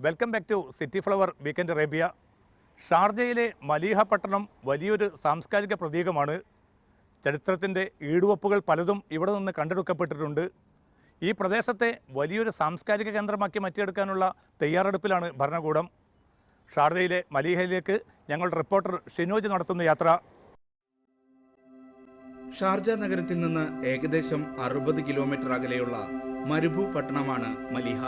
Welcome back to city flower weekend Arabia. ഷാർജയിലെ Mleiha പട്ടണം വലിയൊരു സാംസ്കാരിക പ്രതീകമാണ്. ചരിത്രത്തിൻ്റെ ഈടുവപ്പുകൾ പലതും ഇവിടെ നിന്ന് കണ്ടെടുക്കപ്പെട്ടിട്ടുണ്ട്. ഈ പ്രദേശത്തെ വലിയൊരു സാംസ്കാരിക കേന്ദ്രമാക്കി മാറ്റിയെടുക്കാനുള്ള തയ്യാറെടുപ്പിലാണ് ഭരണകൂടം. ഷാർജയിലെ മലീഹയിലേക്ക് ഞങ്ങളുടെ റിപ്പോർട്ടർ ഷിനോജ് നടത്തുന്ന യാത്ര. ഷാർജ നഗരത്തിൽ നിന്ന് ഏകദേശം 60 കിലോമീറ്റർ അകലെയുള്ള മരുഭൂ പട്ടണമാണ് മലീഹ.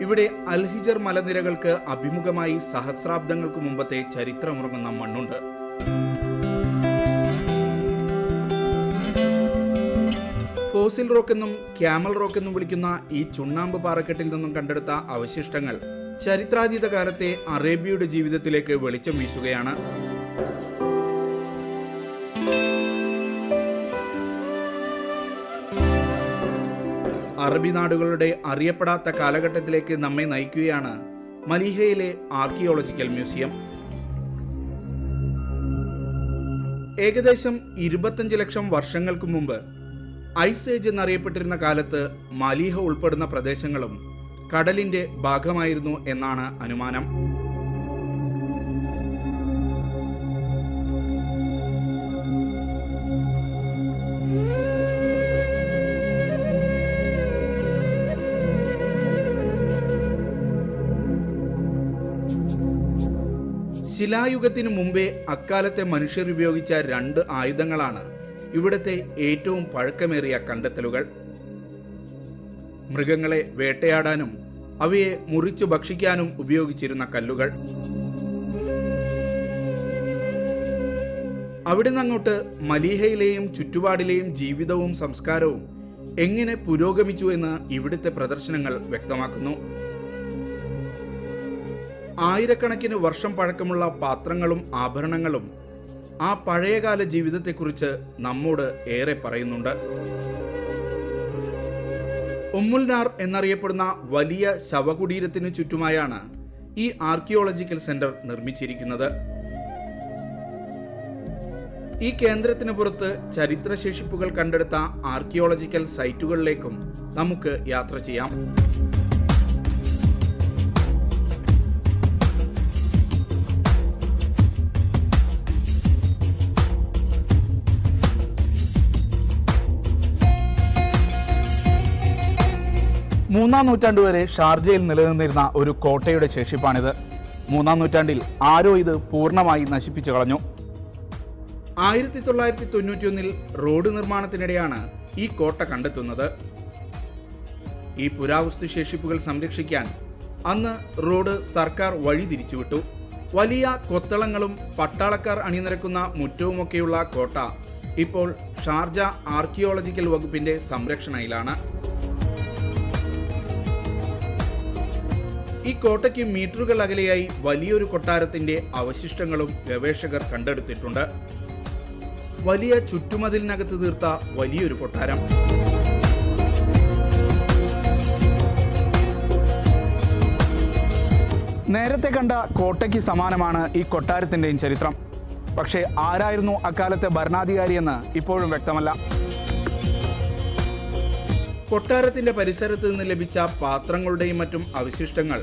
ഇവിടെ അൽഹിജർ മലനിരകൾക്ക് അഭിമുഖമായി സഹസ്രാബ്ദങ്ങൾക്ക് മുമ്പത്തെ ചരിത്രമുറങ്ങുന്ന മണ്ണുണ്ട്. ഫോസിൽ റോക്ക് എന്നും ക്യാമൽ റോക്ക് എന്നും വിളിക്കുന്ന ഈ ചുണ്ണാമ്പ് പാറക്കെട്ടിൽ നിന്നും കണ്ടെടുത്ത അവശിഷ്ടങ്ങൾ ചരിത്രാതീത കാലത്തെ അറേബ്യയുടെ ജീവിതത്തിലേക്ക് വെളിച്ചം വീശുകയാണ്. അറബി നാടുകളുടെ അറിയപ്പെടാത്ത കാലഘട്ടത്തിലേക്ക് നമ്മെ നയിക്കുകയാണ് മലീഹയിലെ ആർക്കിയോളജിക്കൽ മ്യൂസിയം. ഏകദേശം 25 ലക്ഷം വർഷങ്ങൾക്ക് മുമ്പ് ഐസ് ഏജ് എന്നറിയപ്പെട്ടിരുന്ന കാലത്ത് മലീഹ ഉൾപ്പെടുന്ന പ്രദേശങ്ങളും കടലിന്റെ ഭാഗമായിരുന്നു എന്നാണ് അനുമാനം. ശിലായുഗത്തിനു മുമ്പേ അക്കാലത്തെ മനുഷ്യർ ഉപയോഗിച്ച 2 ആയുധങ്ങളാണ് ഇവിടുത്തെ ഏറ്റവും പഴക്കമേറിയ കണ്ടെത്തലുകൾ. മൃഗങ്ങളെ വേട്ടയാടാനും അവയെ മുറിച്ചു ഭക്ഷിക്കാനും ഉപയോഗിച്ചിരുന്ന കല്ലുകൾ. അവിടെ നിന്നങ്ങോട്ട് മലീഹയിലെയും ചുറ്റുപാടിലെയും ജീവിതവും സംസ്കാരവും എങ്ങനെ പുരോഗമിച്ചു എന്ന് ഇവിടുത്തെ പ്രദർശനങ്ങൾ വ്യക്തമാക്കുന്നു. ആയിരക്കണക്കിന് വർഷം പഴക്കമുള്ള പാത്രങ്ങളും ആഭരണങ്ങളും ആ പഴയകാല ജീവിതത്തെക്കുറിച്ച് നമ്മോട് ഏറെ പറയുന്നുണ്ട്. ഉമ്മുൽനാർ എന്നറിയപ്പെടുന്ന വലിയ ശവകുടീരത്തിനു ചുറ്റുമായാണ് ഈ ആർക്കിയോളജിക്കൽ സെന്റർ നിർമ്മിച്ചിരിക്കുന്നത്. ഈ കേന്ദ്രത്തിന് പുറത്ത് ചരിത്രശേഷിപ്പുകൾ കണ്ടെടുത്ത ആർക്കിയോളജിക്കൽ സൈറ്റുകളിലേക്കും നമുക്ക് യാത്ര ചെയ്യാം. മൂന്നാം നൂറ്റാണ്ട് വരെ ഷാർജയിൽ നിലനിന്നിരുന്ന ഒരു കോട്ടയുടെ ശേഷിപ്പാണിത്. 3-ാം നൂറ്റാണ്ടിൽ ആരോ ഇത് പൂർണ്ണമായി നശിപ്പിച്ചു കളഞ്ഞു. 1991 റോഡ് നിർമ്മാണത്തിനിടെയാണ് ഈ കോട്ട കണ്ടെത്തുന്നത്. ഈ പുരാവസ്തു ശേഷിപ്പുകൾ സംരക്ഷിക്കാൻ അന്ന് റോഡ് സർക്കാർ വഴി തിരിച്ചുവിട്ടു. വലിയ കൊത്തളങ്ങളും പട്ടാളക്കാർ അണിനിരക്കുന്ന മുറ്റവുമൊക്കെയുള്ള കോട്ട ഇപ്പോൾ ഷാർജ ആർക്കിയോളജിക്കൽ വകുപ്പിന്റെ സംരക്ഷണയിലാണ്. ഈ കോട്ടയ്ക്ക് മീറ്ററുകൾ അകലെയായി വലിയൊരു കൊട്ടാരത്തിന്റെ അവശിഷ്ടങ്ങളും ഗവേഷകർ കണ്ടെടുത്തിട്ടുണ്ട്. വലിയ ചുറ്റുമതിലിനകത്ത് തീർത്ത വലിയൊരു കൊട്ടാരം. നേരത്തെ കണ്ട കോട്ടയ്ക്ക് സമാനമാണ് ഈ കൊട്ടാരത്തിന്റെയും ചരിത്രം. പക്ഷേ ആരായിരുന്നു അക്കാലത്തെ ഭരണാധികാരിയെന്ന് ഇപ്പോഴും വ്യക്തമല്ല. കൊട്ടാരത്തിന്റെ പരിസരത്ത് നിന്ന് ലഭിച്ച പാത്രങ്ങളുടെയും മറ്റും അവശിഷ്ടങ്ങൾ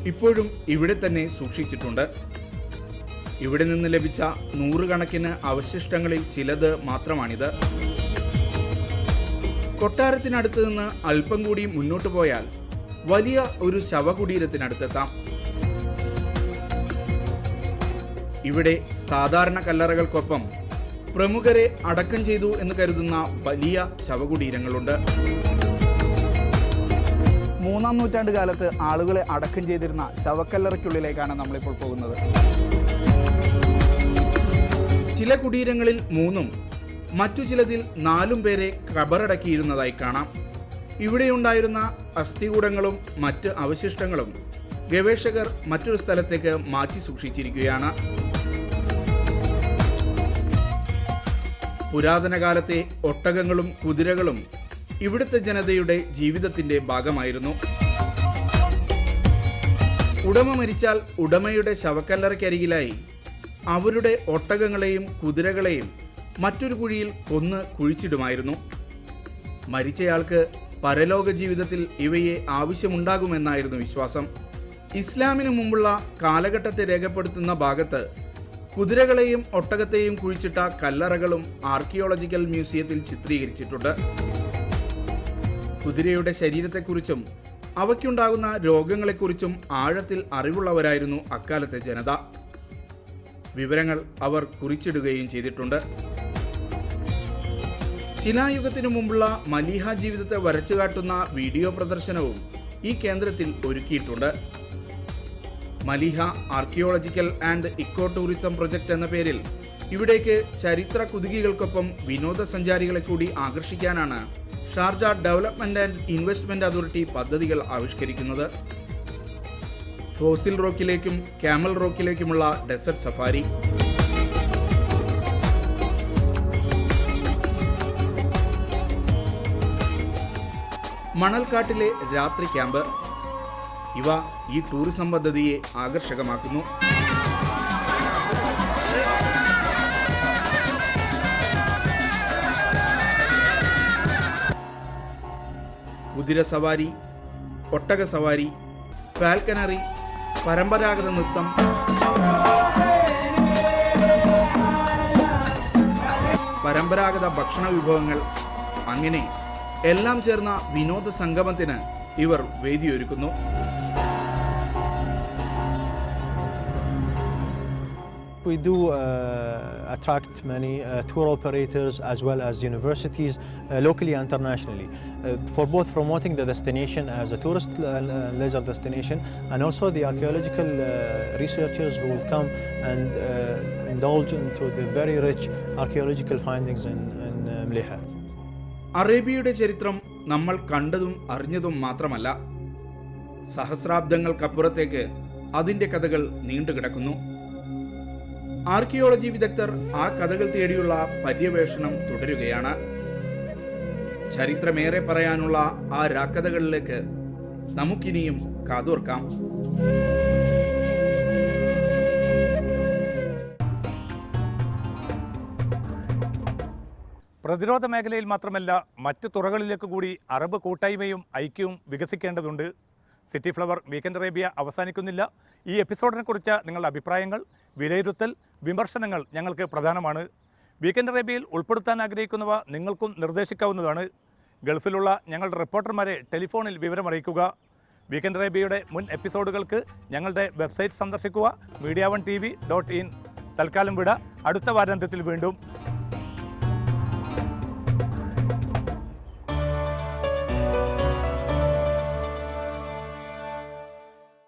ഇപ്പോഴും ഇവിടെ തന്നെ സൂക്ഷിച്ചിട്ടുണ്ട്. ഇവിടെ നിന്ന് ലഭിച്ച 100 കണക്കിന് അവശിഷ്ടങ്ങളിൽ ചിലത് മാത്രമാണിത്. കൊട്ടാരത്തിനടുത്ത് നിന്ന് അല്പം കൂടി മുന്നോട്ട് പോയാൽ വലിയ ഒരു ശവകുടീരത്തിനടുത്തെത്താം. ഇവിടെ സാധാരണ കല്ലറകൾക്കൊപ്പം പ്രമുഖരെ അടക്കം ചെയ്തു എന്ന് കരുതുന്ന വലിയ ശവകുടീരങ്ങളുണ്ട്. 3-ാം നൂറ്റാണ്ട് കാലത്ത് ആളുകളെ അടക്കം ചെയ്തിരുന്ന ശവക്കല്ലറയ്ക്കുള്ളിലേക്കാണ് നമ്മളിപ്പോൾ പോകുന്നത്. ചില കുടീരങ്ങളിൽ 3-ഉം മറ്റു ചിലതിൽ 4-ഉം പേരെ ഖബറടക്കിയിരുന്നതായി കാണാം. ഇവിടെയുണ്ടായിരുന്ന അസ്ഥികൂടങ്ങളും മറ്റ് അവശിഷ്ടങ്ങളും ഗവേഷകർ മറ്റൊരു സ്ഥലത്തേക്ക് മാറ്റി സൂക്ഷിച്ചിരിക്കുകയാണ്. പുരാതന കാലത്തെ ഒട്ടകങ്ങളും കുതിരകളും ഇവിടുത്തെ ജനതയുടെ ജീവിതത്തിന്റെ ഭാഗമായിരുന്നു. ഉടമ മരിച്ചാൽ ഉടമയുടെ ശവക്കല്ലറയ്ക്കരികിലായി അവരുടെ ഒട്ടകങ്ങളെയും കുതിരകളെയും മറ്റൊരു കുഴിയിൽ കൊന്ന് കുഴിച്ചിടുമായിരുന്നു. മരിച്ചയാൾക്ക് പരലോക ജീവിതത്തിൽ ഇവയെ ആവശ്യമുണ്ടാകുമെന്നായിരുന്നു വിശ്വാസം. ഇസ്ലാമിന് മുമ്പുള്ള കാലഘട്ടത്തെ രേഖപ്പെടുത്തുന്ന ഭാഗത്ത് കുതിരകളെയും ഒട്ടകത്തെയും കുഴിച്ചിട്ട കല്ലറകളും ആർക്കിയോളജിക്കൽ മ്യൂസിയത്തിൽ ചിത്രീകരിച്ചിട്ടുണ്ട്. കുതിരയുടെ ശരീരത്തെക്കുറിച്ചും അവയ്ക്കുണ്ടാകുന്ന രോഗങ്ങളെക്കുറിച്ചും ആഴത്തിൽ അറിവുള്ളവരായിരുന്നു അക്കാലത്തെ ജനത. വിവരങ്ങൾ അവർ കുറിച്ചിടുകയും ചെയ്തിട്ടുണ്ട്. ശിലായുഗത്തിനു മുമ്പുള്ള മലീഹ ജീവിതത്തെ വരച്ചുകാട്ടുന്ന വീഡിയോ പ്രദർശനവും ഈ കേന്ദ്രത്തിൽ ഒരുക്കിയിട്ടുണ്ട്. Mleiha archaeological and eco tourism project എന്ന പേരിൽ ഇവിടേക്ക് ചരിത്ര കുതുകികൾക്കൊപ്പം വിനോദസഞ്ചാരികളെ കൂടി ആകർഷിക്കാനാണ് Sharjah development and investment authority പദ്ധതികൾ ആവിഷ്കരിക്കുന്നത്. ഫോസിൽ റോക്കിലേക്കും ക്യാമൽ റോക്കിലേക്കുമുള്ള ഡെസർട്ട് സഫാരി, മണൽക്കാട്ടിലെ രാത്രി ക്യാമ്പ്, ഇവ ഈ ടൂറിസം പദ്ധതിയെ ആകർഷകമാക്കുന്നു. കുതിര സവാരി, ഒട്ടക സവാരി, ഫാൽക്കനറി, പരമ്പരാഗത നൃത്തം, പരമ്പരാഗത ഭക്ഷണ വിഭവങ്ങൾ, അങ്ങനെ എല്ലാം ചേർന്ന വിനോദ സംഗമത്തിന് ഇവർ വേദിയൊരുക്കുന്നു. We do attract many tour operators as well as universities locally and internationally for both promoting the destination as a tourist leisure destination and also the archaeological researchers who will come and indulge into the very rich archaeological findings in Mliha. അറേബ്യയുടെ ചരിത്രം നമ്മൾ കണ്ടതും അറിഞ്ഞതും മാത്രമല്ല, സഹസ്രാബ്ദങ്ങൾക്കപ്പുറത്തേക്ക് അതിൻ്റെ കഥകൾ നീണ്ടുകിടക്കുന്നു. Archaeology വിദഗ്ധർ ആ കഥകൾ തേടിയുള്ള പര്യവേഷണം തുടരുകയാണ്. ചരിത്രമേറെ പറയാനുള്ള ആ രാക്കഥകളിലേക്ക് നമുക്കിനിയും കാതോർക്കാം. പ്രതിരോധ മേഖലയിൽ മാത്രമല്ല മറ്റു തുറകളിലേക്ക് കൂടി അറബ് കൂട്ടായ്മയും ഐക്യവും വികസിക്കേണ്ടതുണ്ട്. സിറ്റി ഫ്ലവർ വീക്കെൻഡ് അറേബ്യ അവസാനിക്കുന്നില്ല. ഈ എപ്പിസോഡിനെ കുറിച്ച് നിങ്ങളുടെ അഭിപ്രായങ്ങൾ, വിലയിരുത്തൽ, വിമർശനങ്ങൾ ഞങ്ങൾക്ക് പ്രധാനമാണ്. വീക്കെൻഡ് അറേബ്യയിൽ ഉൾപ്പെടുത്താൻ ആഗ്രഹിക്കുന്നവ നിങ്ങൾക്കും നിർദ്ദേശിക്കാവുന്നതാണ്. ഗൾഫിലുള്ള ഞങ്ങളുടെ റിപ്പോർട്ടർമാരെ ടെലിഫോണിൽ വിവരമറിയിക്കുക. വീക്കെൻഡ് അറേബ്യയുടെ മുൻ എപ്പിസോഡുകൾക്ക് ഞങ്ങളുടെ വെബ്സൈറ്റ് സന്ദർശിക്കുക, media1tv.in. തൽക്കാലം വിട. അടുത്ത വാരാന്ത്യത്തിൽ വീണ്ടും.